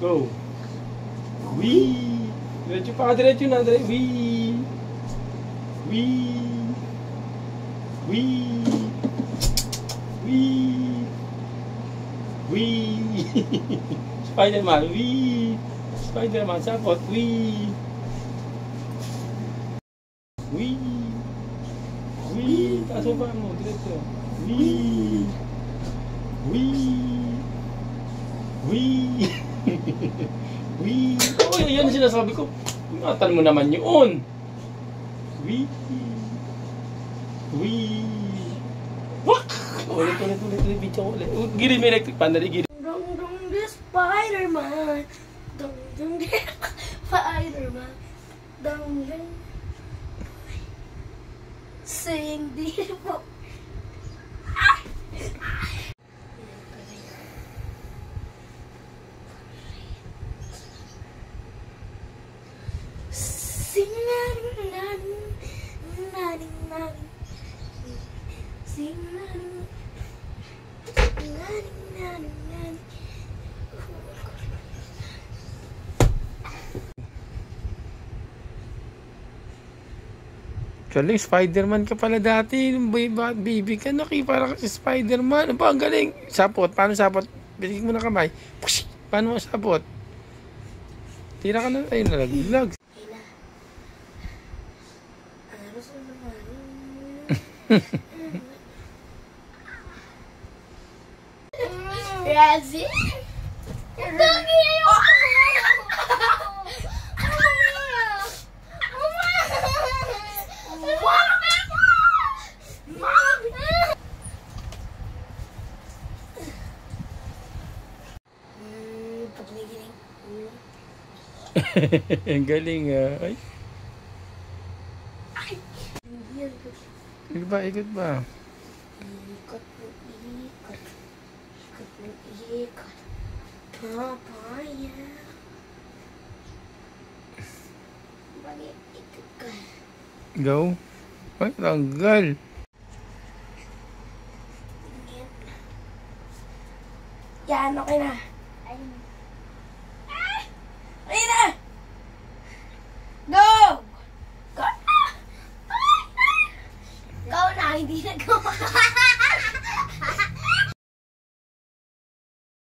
Go. Wee. Diretso pa. Diretso na. Wee. Wee. Wee. Wee. Wee. Spider-Man. Wee. Spider-Man. Sapot. Wee. Wee. Wee. Taas mo pa mo. Diretso. Wee. Wee. Wee. Wee. Oh, yan ang sinasabi ko. Ingatan mo naman yun. Wee. Wee. Wak! Ulit. Video ko ulit. Gilid may electric pan. Dali, gilid. Dong dong the Spider-Man. Dong dong the Spider-Man. Dong dong. Sing the book. Sing sing Galing, Spider-Man ka pala dati. Baby ka, para ka si Spider-Man. Ano ba, ang galing. Sapot, paano sapot? Biligin mo na kamay. Push! Paano mo sapot? Tira ka na, ayun, nalaglag. Razzie? Dagi ayoko! Ang galing, ay. Ikot ba? Ikot papaya. Bakit ikot ka? Go. Ay, tanggal. Yan, okay na.